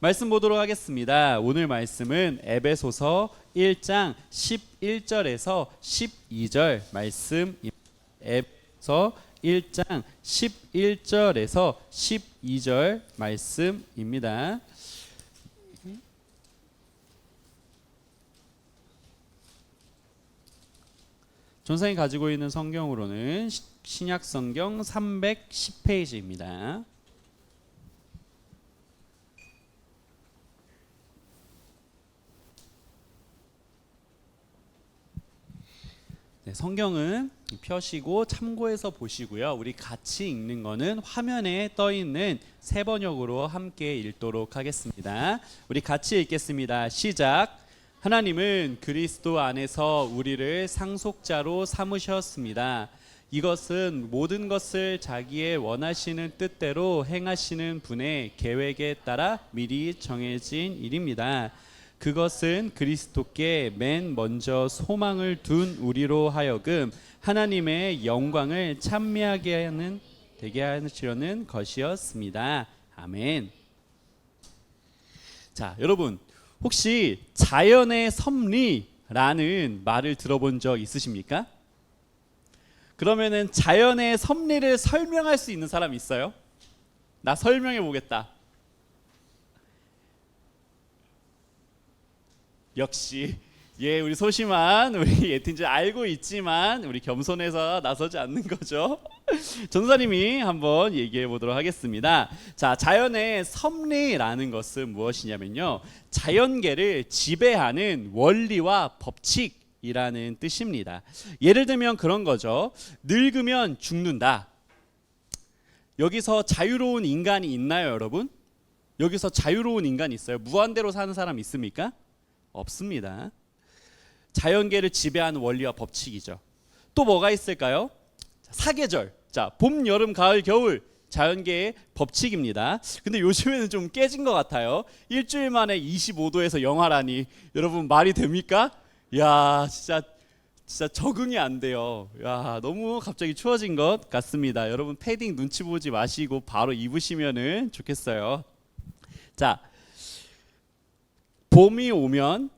말씀 보도록 하겠습니다. 오늘 말씀은 에베소서 1장 11절에서 12절 말씀. 에베소서 1장 11절에서 12절 말씀입니다. 전사님 가지고 있는 성경으로는 신약 성경 310페이지입니다. 네, 성경은 펴시고 참고해서 보시고요. 우리 같이 읽는 거는 화면에 떠 있는 새 번역으로 함께 읽도록 하겠습니다. 우리 같이 읽겠습니다. 시작. 하나님은 그리스도 안에서 우리를 상속자로 삼으셨습니다. 이것은 모든 것을 자기의 원하시는 뜻대로 행하시는 분의 계획에 따라 미리 정해진 일입니다. 그것은 그리스도께 맨 먼저 소망을 둔 우리로 하여금 하나님의 영광을 찬미하게 되게 하시려는 것이었습니다. 아멘. 자, 여러분 혹시 자연의 섭리라는 말을 들어본 적 있으십니까? 그러면은 자연의 섭리를 설명할 수 있는 사람 있어요? 나 설명해 보겠다. 역시 우리 소심한 우리 예틴지 알고 있지만 우리 겸손해서 나서지 않는 거죠. 전사님이 한번 얘기해 보도록 하겠습니다. 자, 자연의 섭리라는 것은 무엇이냐면요, 자연계를 지배하는 원리와 법칙이라는 뜻입니다. 예를 들면 그런 거죠. 늙으면 죽는다. 여기서 자유로운 인간이 있나요, 여러분? 여기서 자유로운 인간이 있어요? 무한대로 사는 사람 있습니까? 없습니다. 자연계를 지배하는 원리와 법칙이죠. 또 뭐가 있을까요? 사계절. 자, 봄, 여름, 가을, 겨울. 자연계의 법칙입니다. 근데 요즘에는 좀 깨진 것 같아요. 일주일 만에 25도에서 영하라니. 여러분 말이 됩니까? 야, 진짜 적응이 안 돼요. 야, 너무 갑자기 추워진 것 같습니다. 여러분 패딩 눈치 보지 마시고 바로 입으시면은 좋겠어요. 자, 봄이 오면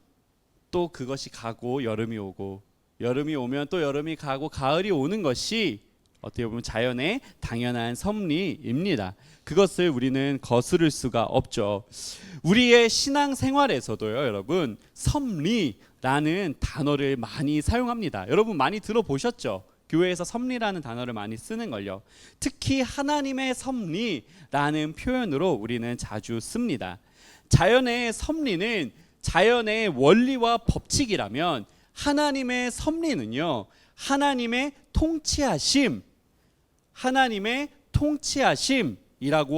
또 그것이 가고 여름이 오고, 여름이 오면 또 여름이 가고 가을이 오는 것이 어떻게 보면 자연의 당연한 섭리입니다. 그것을 우리는 거스를 수가 없죠. 우리의 신앙생활에서도요, 여러분 섭리라는 단어를 많이 사용합니다. 여러분 많이 들어보셨죠? 교회에서 섭리라는 단어를 많이 쓰는 걸요. 특히 하나님의 섭리라는 표현으로 우리는 자주 씁니다. 자연의 섭리는 자연의 원리와 법칙이라면 하나님의 섭리는요, 하나님의 통치하심이라고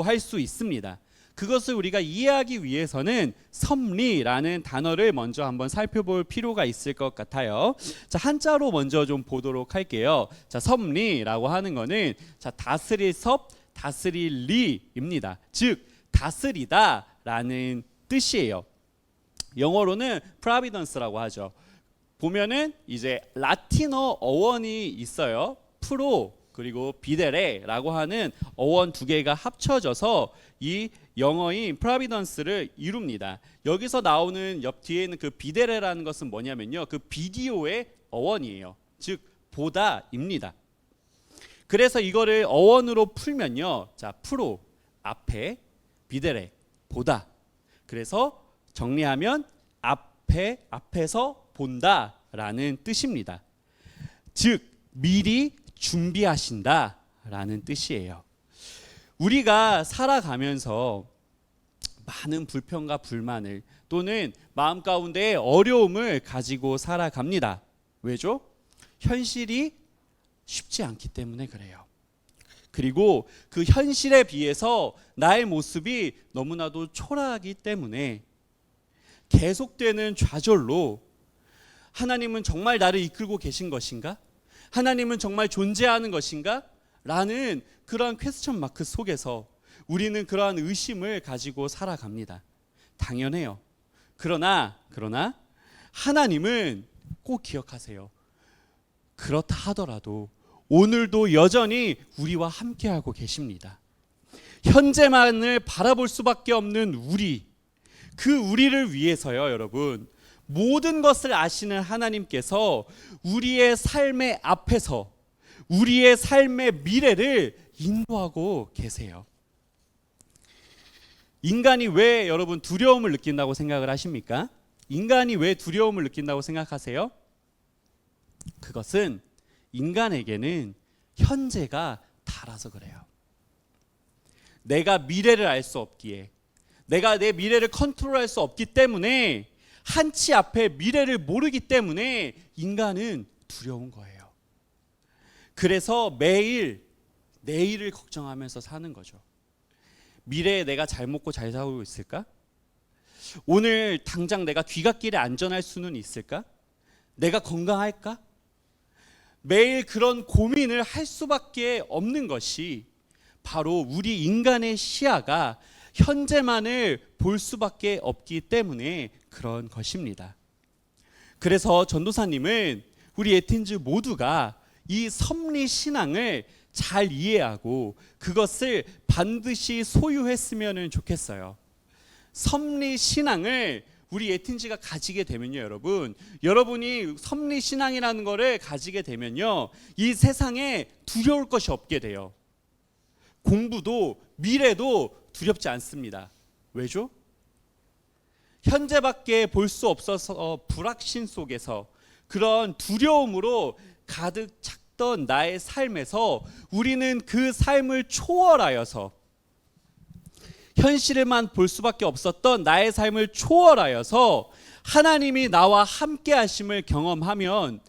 할 수 있습니다. 그것을 우리가 이해하기 위해서는 섭리라는 단어를 먼저 한번 살펴볼 필요가 있을 것 같아요. 자, 한자로 먼저 좀 보도록 할게요. 자, 섭리라고 하는 거는 자, 다스릴 섭, 다스릴 리입니다. 즉 다스리다라는 뜻이에요. 영어로는 providence라고 하죠. 보면은 이제 라틴어 어원이 있어요. 프로 그리고 비데레라고 하는 어원 두 개가 합쳐져서 이 영어인 providence를 이룹니다. 여기서 나오는 옆 뒤에 있는 그 비데레라는 것은 뭐냐면요, 그 비디오의 어원이에요. 즉 보다입니다. 그래서 이거를 어원으로 풀면요, 자, 프로 앞에, 비데레 보다. 그래서 정리하면 앞에서 본다라는 뜻입니다. 즉 미리 준비하신다라는 뜻이에요. 우리가 살아가면서 많은 불평과 불만을 또는 마음 가운데 어려움을 가지고 살아갑니다. 왜죠? 현실이 쉽지 않기 때문에 그래요. 그리고 그 현실에 비해서 나의 모습이 너무나도 초라하기 때문에 계속되는 좌절로 하나님은 정말 나를 이끌고 계신 것인가? 하나님은 정말 존재하는 것인가? 라는 그러한 퀘스천 마크 속에서 우리는 그러한 의심을 가지고 살아갑니다. 당연해요. 그러나 하나님은 꼭 기억하세요. 그렇다 하더라도 오늘도 여전히 우리와 함께하고 계십니다. 현재만을 바라볼 수밖에 없는 우리, 그 우리를 위해서요, 여러분. 모든 것을 아시는 하나님께서 우리의 삶의 앞에서 우리의 삶의 미래를 인도하고 계세요. 인간이 왜 여러분 두려움을 느낀다고 생각을 하십니까? 인간이 왜 두려움을 느낀다고 생각하세요? 그것은 인간에게는 현재가 달아서 그래요. 내가 미래를 알 수 없기에, 내가 내 미래를 컨트롤할 수 없기 때문에, 한치 앞에 미래를 모르기 때문에 인간은 두려운 거예요. 그래서 매일 내일을 걱정하면서 사는 거죠. 미래에 내가 잘 먹고 잘 살고 있을까? 오늘 당장 내가 귀갓길에 안전할 수는 있을까? 내가 건강할까? 매일 그런 고민을 할 수밖에 없는 것이 바로 우리 인간의 시야가 현재만을 볼 수밖에 없기 때문에 그런 것입니다. 그래서 전도사님은 우리 에틴즈 모두가 이 섭리 신앙을 잘 이해하고 그것을 반드시 소유했으면 좋겠어요. 섭리 신앙을 우리 에틴즈가 가지게 되면요, 여러분이 섭리 신앙이라는 거를 가지게 되면요, 이 세상에 두려울 것이 없게 돼요. 공부도 미래도 두렵지 않습니다. 왜죠? 현재밖에 볼 수 없어서 불확신 속에서 그런 두려움으로 가득 찼던 나의 삶에서 우리는 그 삶을 초월하여서, 현실에만 볼 수밖에 없었던 나의 삶을 초월하여서 하나님이 나와 함께 하심을 경험하면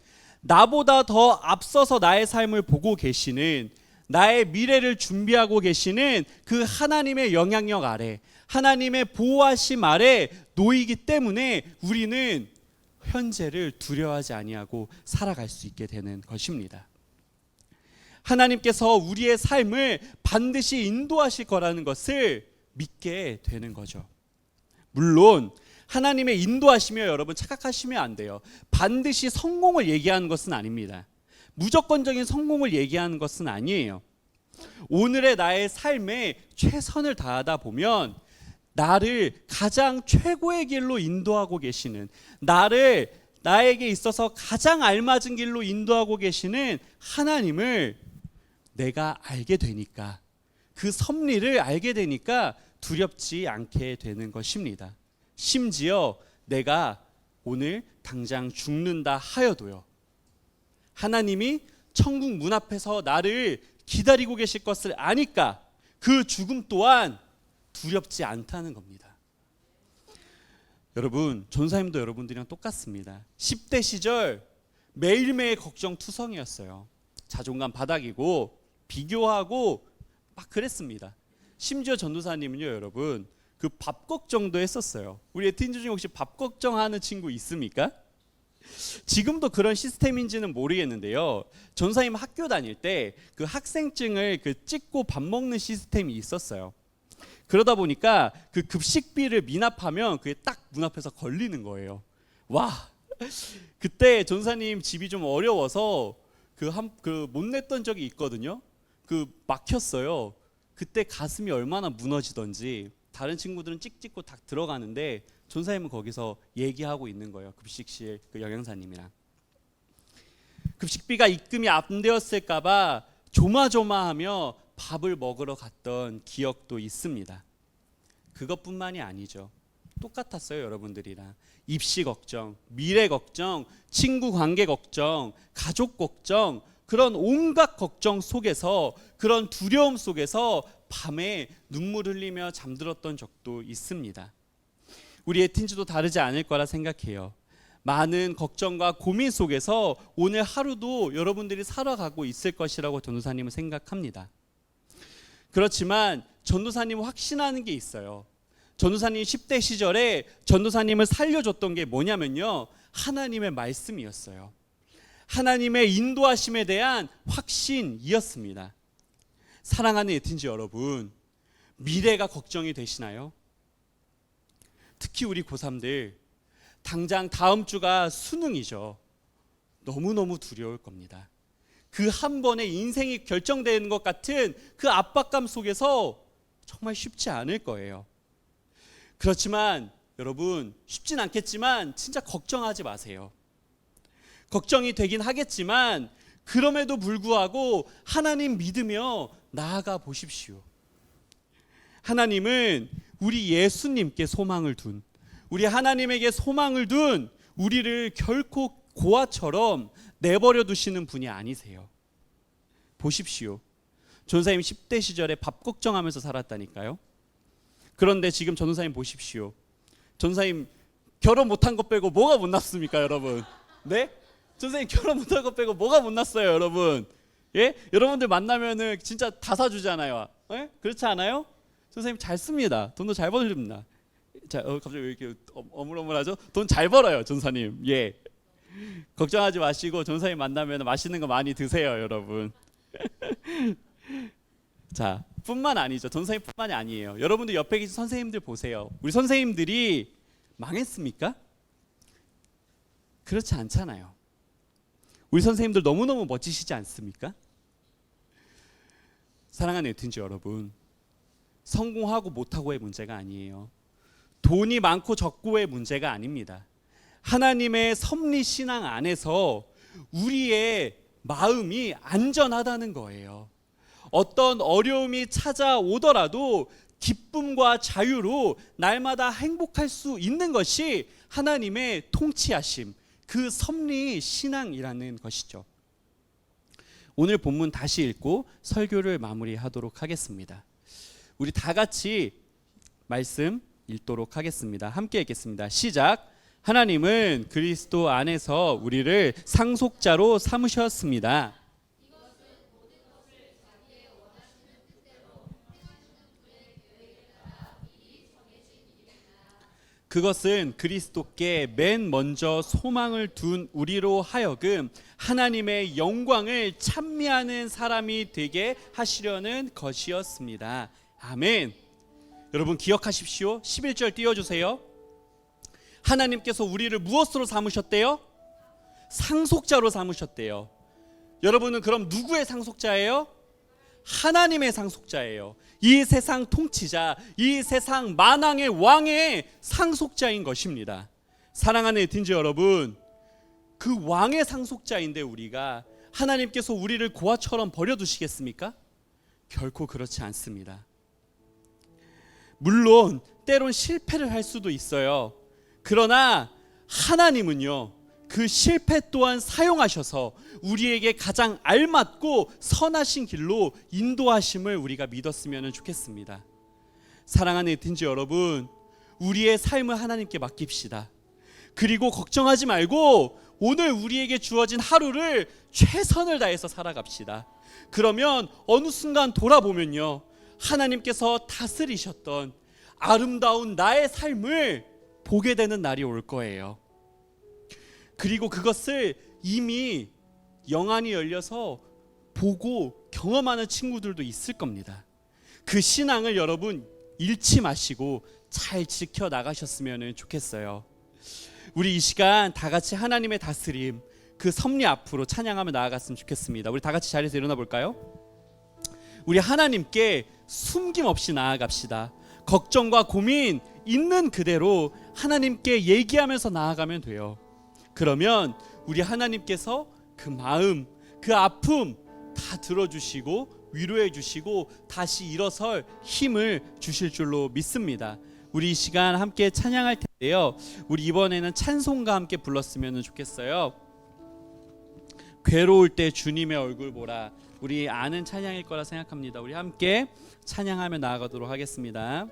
나보다 더 앞서서 나의 삶을 보고 계시는, 나의 미래를 준비하고 계시는 그 하나님의 영향력 아래, 하나님의 보호하심 아래 놓이기 때문에 우리는 현재를 두려워하지 아니하고 살아갈 수 있게 되는 것입니다. 하나님께서 우리의 삶을 반드시 인도하실 거라는 것을 믿게 되는 거죠. 물론 하나님의 인도하시며 여러분 착각하시면 안 돼요. 반드시 성공을 얘기하는 것은 아닙니다. 무조건적인 성공을 얘기하는 것은 아니에요. 오늘의 나의 삶에 최선을 다하다 보면 나를 가장 최고의 길로 인도하고 계시는, 나에게 있어서 가장 알맞은 길로 인도하고 계시는 하나님을 내가 알게 되니까, 그 섭리를 알게 되니까 두렵지 않게 되는 것입니다. 심지어 내가 오늘 당장 죽는다 하여도요, 하나님이 천국 문 앞에서 나를 기다리고 계실 것을 아니까 그 죽음 또한 두렵지 않다는 겁니다. 여러분, 전사님도 여러분들이랑 똑같습니다. 10대 시절 매일매일 걱정투성이었어요. 자존감 바닥이고 비교하고 막 그랬습니다. 심지어 전도사님은요, 여러분, 그 밥 걱정도 했었어요. 우리 에틴즈 중에 혹시 밥 걱정하는 친구 있습니까? 지금도 그런 시스템인지는 모르겠는데요, 전사님 학교 다닐 때 그 학생증을 찍고 밥 먹는 시스템이 있었어요. 그러다 보니까 그 급식비를 미납하면 그게 딱 문 앞에서 걸리는 거예요. 와, 그때 전사님 집이 좀 어려워서 못 냈던 적이 있거든요. 막혔어요. 그때 가슴이 얼마나 무너지던지. 다른 친구들은 찍찍고 딱 들어가는데 전사님은 거기서 얘기하고 있는 거예요. 급식실 그 영양사님이랑. 급식비가 입금이 안 되었을까 봐 조마조마하며 밥을 먹으러 갔던 기억도 있습니다. 그것뿐만이 아니죠. 똑같았어요, 여러분들이랑. 입시 걱정, 미래 걱정, 친구 관계 걱정, 가족 걱정, 그런 온갖 걱정 속에서, 그런 두려움 속에서 밤에 눈물 흘리며 잠들었던 적도 있습니다. 우리 에틴즈도 다르지 않을 거라 생각해요. 많은 걱정과 고민 속에서 오늘 하루도 여러분들이 살아가고 있을 것이라고 전도사님은 생각합니다. 그렇지만 전도사님은 확신하는 게 있어요. 전도사님 10대 시절에 전도사님을 살려줬던 게 뭐냐면요, 하나님의 말씀이었어요. 하나님의 인도하심에 대한 확신이었습니다. 사랑하는 에틴즈 여러분, 미래가 걱정이 되시나요? 특히 우리 고3들, 당장 다음 주가 수능이죠. 너무너무 두려울 겁니다. 그 한 번에 인생이 결정되는 것 같은 그 압박감 속에서 정말 쉽지 않을 거예요. 그렇지만 여러분 쉽진 않겠지만 진짜 걱정하지 마세요. 걱정이 되긴 하겠지만 그럼에도 불구하고 하나님 믿으며 나아가 보십시오. 하나님은 우리 예수님께 소망을 둔, 우리 하나님에게 소망을 둔 우리를 결코 고아처럼 내버려 두시는 분이 아니세요. 보십시오. 전사님 10대 시절에 밥 걱정하면서 살았다니까요. 그런데 지금 전사님 보십시오. 전사님 결혼 못한 것 빼고 뭐가 못났습니까, 여러분? 네? 전사님 결혼 못한 것 빼고 뭐가 못났어요, 여러분? 예? 여러분들 만나면은 진짜 다 사주잖아요. 예? 그렇지 않아요? 전사님 잘 씁니다. 돈도 잘 벌립니다. 자, 갑자기 왜 이렇게 어물어물하죠? 돈 잘 벌어요, 전사님. 예. 걱정하지 마시고 전사님 만나면 맛있는 거 많이 드세요, 여러분. 자, 뿐만 아니죠. 전사님뿐만이 아니에요. 여러분들 옆에 계신 선생님들 보세요. 우리 선생님들이 망했습니까? 그렇지 않잖아요. 우리 선생님들 너무너무 멋지시지 않습니까? 사랑하는 에틴즈 여러분, 성공하고 못하고의 문제가 아니에요. 돈이 많고 적고의 문제가 아닙니다. 하나님의 섭리 신앙 안에서 우리의 마음이 안전하다는 거예요. 어떤 어려움이 찾아오더라도 기쁨과 자유로 날마다 행복할 수 있는 것이 하나님의 통치하심, 그 섭리 신앙이라는 것이죠. 오늘 본문 다시 읽고 설교를 마무리하도록 하겠습니다. 우리 다 같이 말씀 읽도록 하겠습니다. 함께 읽겠습니다. 시작. 하나님은 그리스도 안에서 우리를 상속자로 삼으셨습니다. 그것은 그리스도께 맨 먼저 소망을 둔 우리로 하여금 하나님의 영광을 찬미하는 사람이 되게 하시려는 것이었습니다. 아멘. 여러분 기억하십시오. 11절 띄워주세요. 하나님께서 우리를 무엇으로 삼으셨대요? 상속자로 삼으셨대요. 여러분은 그럼 누구의 상속자예요? 하나님의 상속자예요. 이 세상 통치자, 이 세상 만왕의 왕의 상속자인 것입니다. 사랑하는 에틴즈 여러분, 그 왕의 상속자인데 우리가 하나님께서 우리를 고아처럼 버려두시겠습니까? 결코 그렇지 않습니다. 물론 때론 실패를 할 수도 있어요. 그러나 하나님은요, 그 실패 또한 사용하셔서 우리에게 가장 알맞고 선하신 길로 인도하심을 우리가 믿었으면 좋겠습니다. 사랑하는 에틴즈 여러분, 우리의 삶을 하나님께 맡깁시다. 그리고 걱정하지 말고 오늘 우리에게 주어진 하루를 최선을 다해서 살아갑시다. 그러면 어느 순간 돌아보면요, 하나님께서 다스리셨던 아름다운 나의 삶을 보게 되는 날이 올 거예요. 그리고 그것을 이미 영안이 열려서 보고 경험하는 친구들도 있을 겁니다. 그 신앙을 여러분 잃지 마시고 잘 지켜나가셨으면 좋겠어요. 우리 이 시간 다 같이 하나님의 다스림, 그 섭리 앞으로 찬양하며 나아갔으면 좋겠습니다. 우리 다 같이 자리에서 일어나 볼까요? 우리 하나님께 숨김없이 나아갑시다. 걱정과 고민 있는 그대로 하나님께 얘기하면서 나아가면 돼요. 그러면 우리 하나님께서 그 마음, 그 아픔 다 들어주시고 위로해 주시고 다시 일어설 힘을 주실 줄로 믿습니다. 우리 이 시간 함께 찬양할 텐데요, 우리 이번에는 찬송과 함께 불렀으면 좋겠어요. 괴로울 때 주님의 얼굴 보라. 우리 아는 찬양일 거라 생각합니다. 우리 함께 찬양하며 나아가도록 하겠습니다.